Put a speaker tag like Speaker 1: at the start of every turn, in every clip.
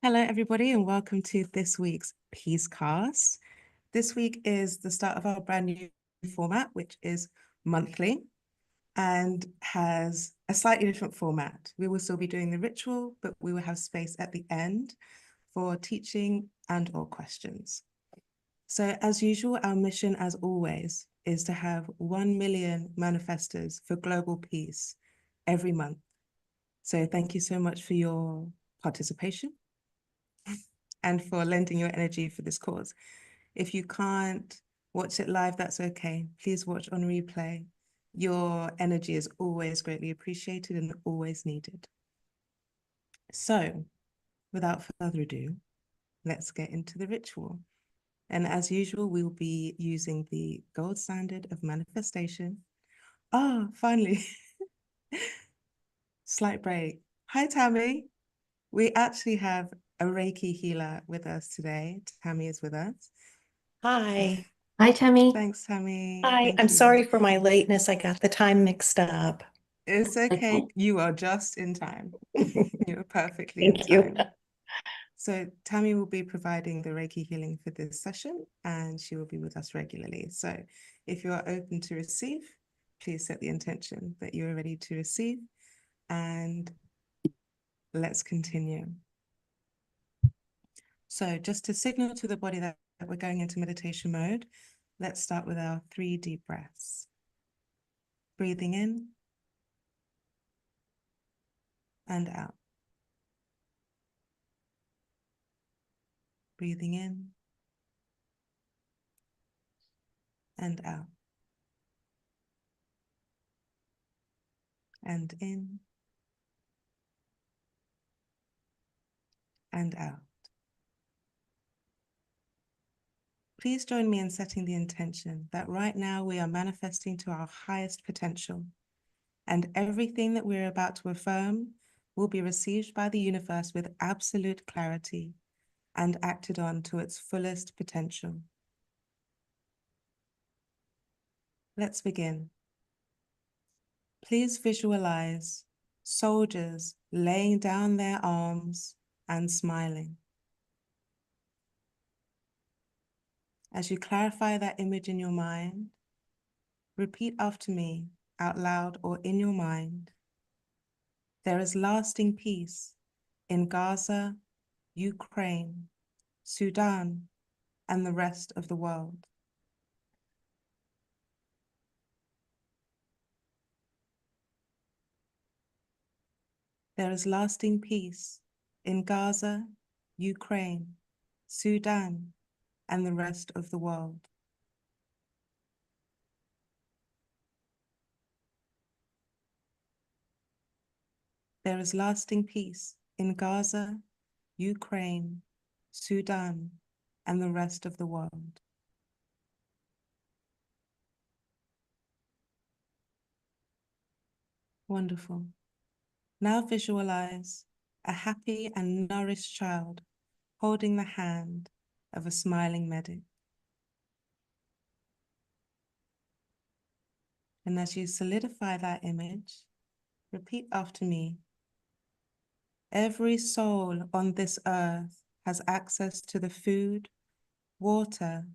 Speaker 1: Hello, everybody, and welcome to this week's PeaceCast. This week is the start of our brand new format, which is monthly and has a slightly different format. We will still be doing the ritual, but we will have space at the end for teaching and/or questions. So, as usual, our mission, as always, is to have 1 million manifestors for global peace every month. So, thank you so much for your participation and for lending your energy for this cause. If you can't watch it live, that's okay. Please watch on replay. Your energy is always greatly appreciated and always needed. So, without further ado, let's get into the ritual. And as usual, we'll be using the gold standard of manifestation. Oh, finally. Slight break. Hi, Tammy. We actually have a Reiki healer with us today. Tammy is with us.
Speaker 2: Hi. Hi, Tammy.
Speaker 1: Thanks, Tammy.
Speaker 2: Hi.
Speaker 1: Thank
Speaker 2: I'm
Speaker 1: you.
Speaker 2: sorry for my lateness. I got the time mixed up.
Speaker 1: It's okay. You are just in time. You're perfectly in
Speaker 2: Thank you.
Speaker 1: time. So Tammy will be providing the Reiki healing for this session, and she will be with us regularly. So if you are open to receive, please set the intention that you are ready to receive, and let's continue. So just to signal to the body that we're going into meditation mode, let's start with our 3 deep breaths. Breathing in and out. Breathing in and out. And in and out. Please join me in setting the intention that right now we are manifesting to our highest potential, and everything that we're about to affirm will be received by the universe with absolute clarity and acted on to its fullest potential. Let's begin. Please visualize soldiers laying down their arms and smiling. As you clarify that image in your mind, repeat after me out loud or in your mind. There is lasting peace in Gaza, Ukraine, Sudan, and the rest of the world. There is lasting peace in Gaza, Ukraine, Sudan, and the rest of the world. There is lasting peace in Gaza, Ukraine, Sudan, and the rest of the world. Wonderful. Now visualize a happy and nourished child holding the hand of a smiling medic. And as you solidify that image, repeat after me. Every soul on this earth has access to the food, water,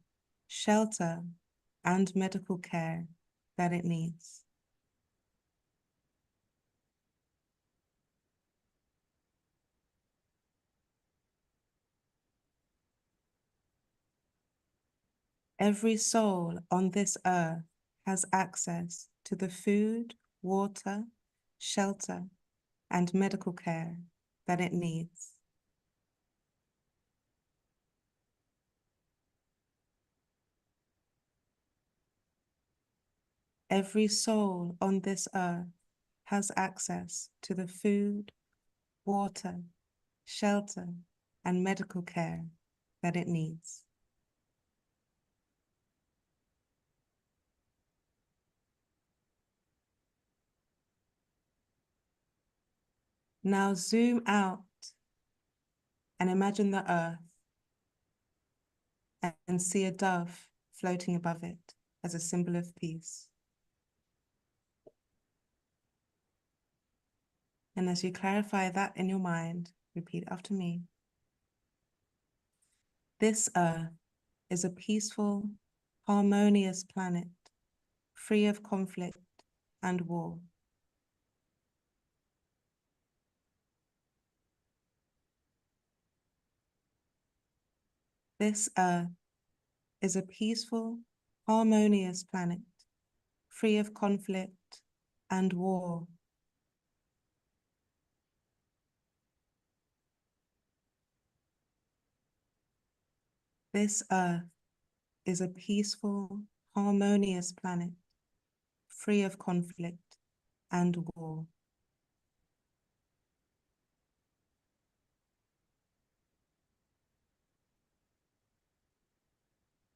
Speaker 1: shelter, and medical care that it needs. Every soul on this earth has access to the food, water, shelter, and medical care that it needs. Every soul on this earth has access to the food, water, shelter, and medical care that it needs. Now zoom out and imagine the earth and see a dove floating above it as a symbol of peace. And as you clarify that in your mind, repeat after me. This Earth is a peaceful, harmonious planet, free of conflict and war. This Earth is a peaceful, harmonious planet, free of conflict and war. This Earth is a peaceful, harmonious planet, free of conflict and war.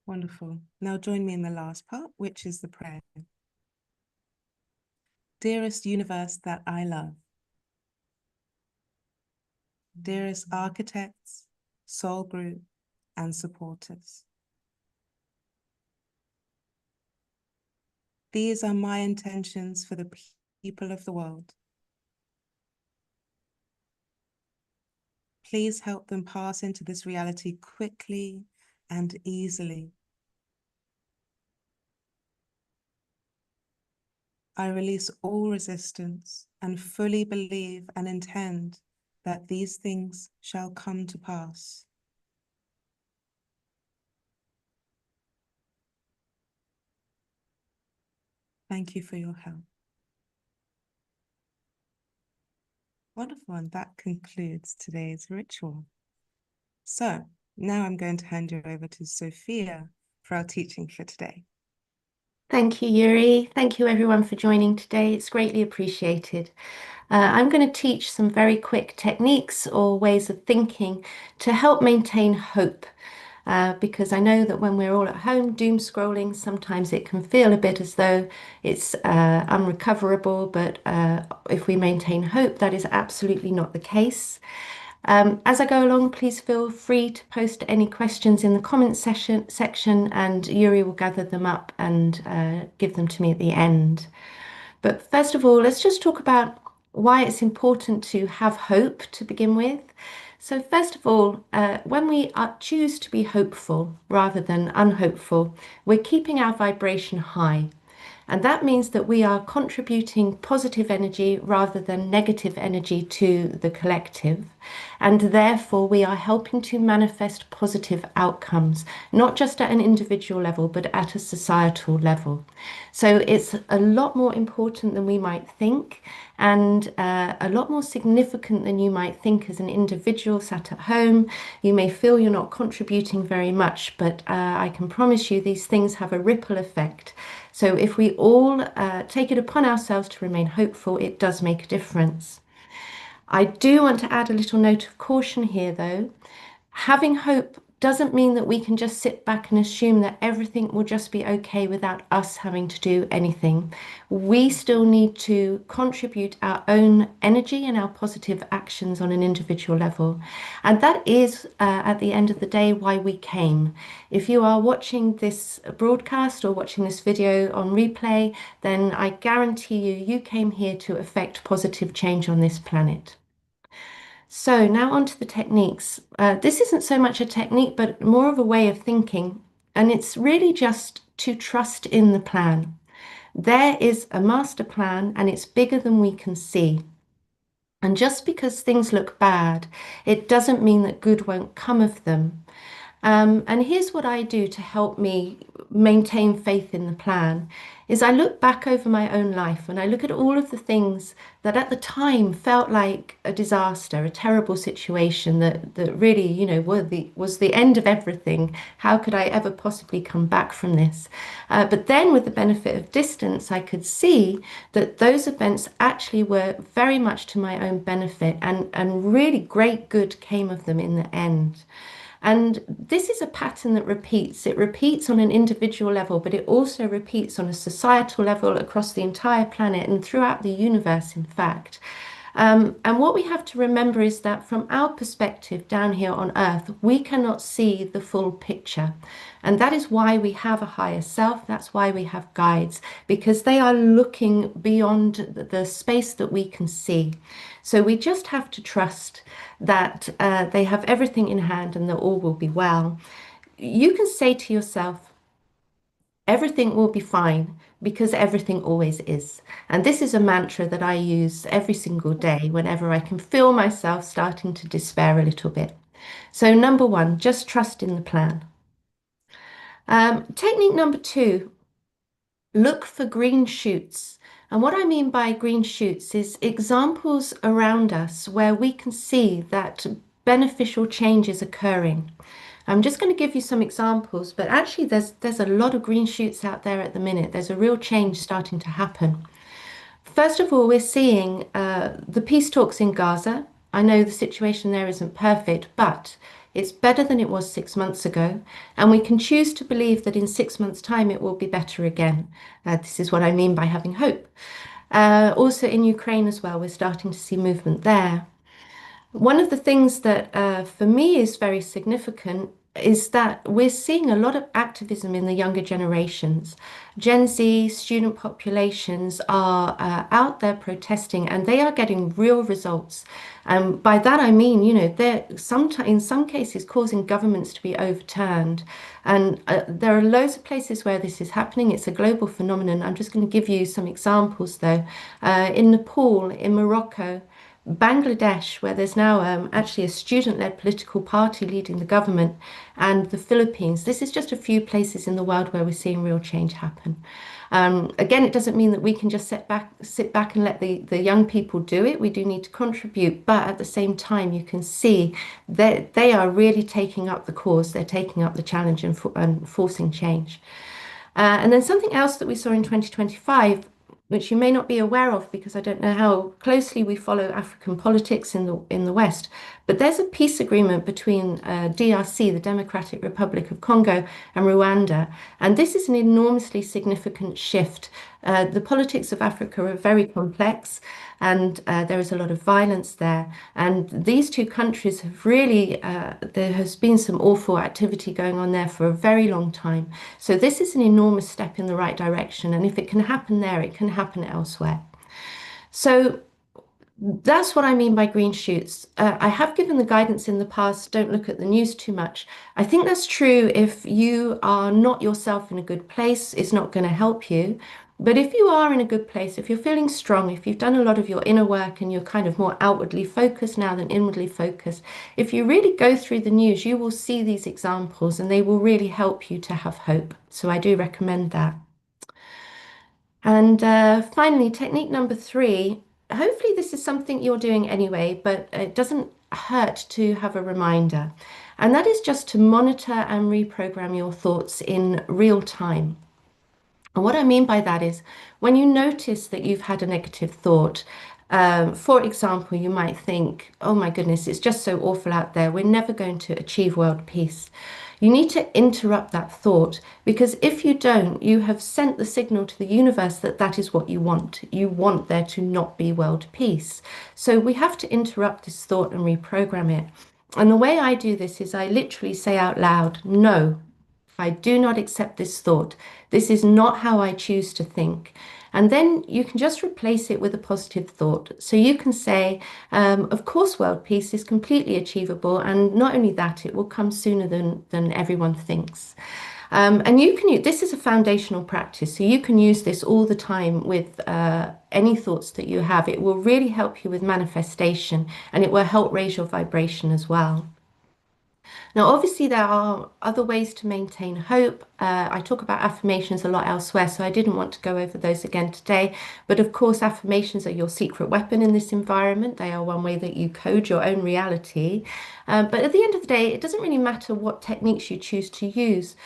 Speaker 1: Wonderful. Now join me in the last part, which is the prayer. Dearest universe that I love, dearest architects, soul group, and supporters. These are my intentions for the people of the world. Please help them pass into this reality quickly and easily. I release all resistance and fully believe and intend that these things shall come to pass. Thank you for your help. Wonderful, and that concludes today's ritual. So now I'm going to hand you over to Sophia for our teaching for today.
Speaker 2: Thank you, Yuri. Thank you, everyone, for joining today. It's greatly appreciated. I'm going to teach some very quick techniques or ways of thinking to help maintain hope. Because I know that when we're all at home doom scrolling, sometimes it can feel a bit as though it's unrecoverable, but if we maintain hope, that is absolutely not the case. As I go along, please feel free to post any questions in the comments section, and Yuri will gather them up and give them to me at the end. But first of all, let's just talk about why it's important to have hope to begin with. So first of all, when we choose to be hopeful rather than unhopeful, we're keeping our vibration high. And that means that we are contributing positive energy rather than negative energy to the collective. And therefore, we are helping to manifest positive outcomes, not just at an individual level, but at a societal level. So it's a lot more important than we might think, and a lot more significant than you might think as an individual sat at home. You may feel you're not contributing very much, but I can promise you these things have a ripple effect. So if we all take it upon ourselves to remain hopeful, it does make a difference. I do want to add a little note of caution here, though. Having hope doesn't mean that we can just sit back and assume that everything will just be okay without us having to do anything. We still need to contribute our own energy and our positive actions on an individual level. And that is, at the end of the day, why we came. If you are watching this broadcast or watching this video on replay, then I guarantee you came here to effect positive change on this planet. So now onto the techniques. This isn't so much a technique, but more of a way of thinking. And it's really just to trust in the plan. There is a master plan and it's bigger than we can see. And just because things look bad, it doesn't mean that good won't come of them. And here's what I do to help me maintain faith in the plan is I look back over my own life and I look at all of the things that at the time felt like a disaster, a terrible situation that really, was the end of everything. How could I ever possibly come back from this? But then with the benefit of distance, I could see that those events actually were very much to my own benefit and really great good came of them in the end. And this is a pattern that repeats. It repeats on an individual level, but it also repeats on a societal level across the entire planet and throughout the universe, in fact. And what we have to remember is that from our perspective down here on earth, we cannot see the full picture. And that is why we have a higher self. That's why we have guides, because they are looking beyond the space that we can see. So we just have to trust that they have everything in hand and that all will be well. You can say to yourself, everything will be fine because everything always is. And this is a mantra that I use every single day whenever I can feel myself starting to despair a little bit. So, number one, just trust in the plan. Technique number two, look for green shoots. And what I mean by green shoots is examples around us where we can see that beneficial change is occurring. I'm just going to give you some examples, but actually there's a lot of green shoots out there at the minute. There's a real change starting to happen. First of all, we're seeing the peace talks in Gaza. I know the situation there isn't perfect, but it's better than it was 6 months ago. And we can choose to believe that in 6 months' time it will be better again. This is what I mean by having hope. Also in Ukraine as well, we're starting to see movement there. One of the things that for me is very significant is that we're seeing a lot of activism in the younger generations. Gen Z student populations are out there protesting and they are getting real results. And by that I mean, you know, they're in some cases causing governments to be overturned. And there are loads of places where this is happening. It's a global phenomenon. I'm just going to give you some examples though. In Nepal, in Morocco, Bangladesh, where there's now actually a student-led political party leading the government, and the Philippines. This is just a few places in the world where we're seeing real change happen. Again, it doesn't mean that we can just sit back and let the young people do it. We do need to contribute, but at the same time, you can see that they are really taking up the cause. They're taking up the challenge and forcing change. And then something else that we saw in 2025, which you may not be aware of because I don't know how closely we follow African politics in the West, but there's a peace agreement between DRC, the Democratic Republic of Congo, and Rwanda, and this is an enormously significant shift. The politics of Africa are very complex, and there is a lot of violence there. And these two countries have really, there has been some awful activity going on there for a very long time. So this is an enormous step in the right direction. And if it can happen there, it can happen elsewhere. So that's what I mean by green shoots. I have given the guidance in the past, don't look at the news too much. I think that's true if you are not yourself in a good place, it's not going to help you. But if you are in a good place, if you're feeling strong, if you've done a lot of your inner work and you're kind of more outwardly focused now than inwardly focused, if you really go through the news, you will see these examples and they will really help you to have hope. So I do recommend that. And finally, technique number three, hopefully this is something you're doing anyway, but it doesn't hurt to have a reminder. And that is just to monitor and reprogram your thoughts in real time. And what I mean by that is when you notice that you've had a negative thought, for example, you might think, oh my goodness, it's just so awful out there. We're never going to achieve world peace. You need to interrupt that thought because if you don't, you have sent the signal to the universe that that is what you want. You want there to not be world peace. So we have to interrupt this thought and reprogram it. And the way I do this is I literally say out loud, no, I do not accept this thought. This is not how I choose to think. And then you can just replace it with a positive thought. So you can say, of course, world peace is completely achievable. And not only that, it will come sooner than everyone thinks. And you can use, this is a foundational practice. So you can use this all the time with any thoughts that you have. It will really help you with manifestation and it will help raise your vibration as well. Now, obviously, there are other ways to maintain hope. I talk about affirmations a lot elsewhere, so I didn't want to go over those again today. But of course, affirmations are your secret weapon in this environment. They are one way that you code your own reality. But at the end of the day, it doesn't really matter what techniques you choose to use.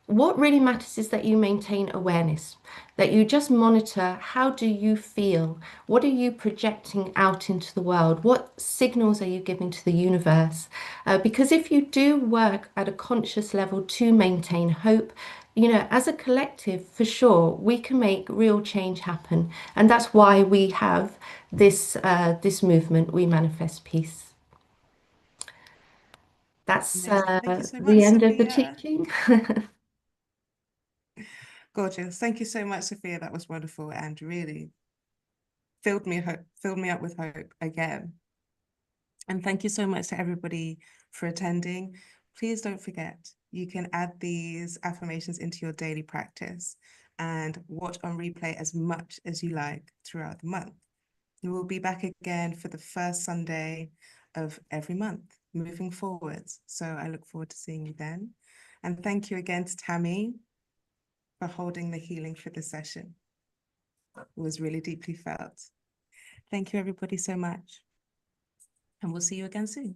Speaker 2: What really matters is that you maintain awareness, that you just monitor how do you feel? What are you projecting out into the world? What signals are you giving to the universe? Because if you do work at a conscious level to maintain hope, you know, as a collective, for sure, we can make real change happen. And that's why we have this movement, We Manifest Peace. That's
Speaker 1: Amazing. Thank you so much,
Speaker 2: the end of the
Speaker 1: Sophia.
Speaker 2: teaching.
Speaker 1: Gorgeous. Thank you so much, Sophia. That was wonderful and really filled me up with hope again. And thank you so much to everybody for attending. Please don't forget, you can add these affirmations into your daily practice and watch on replay as much as you like throughout the month. We will be back again for the first Sunday of every month moving forwards. So I look forward to seeing you then. And thank you again to Tammy for holding the healing for this session. It was really deeply felt. Thank you, everybody, so much. And we'll see you again soon.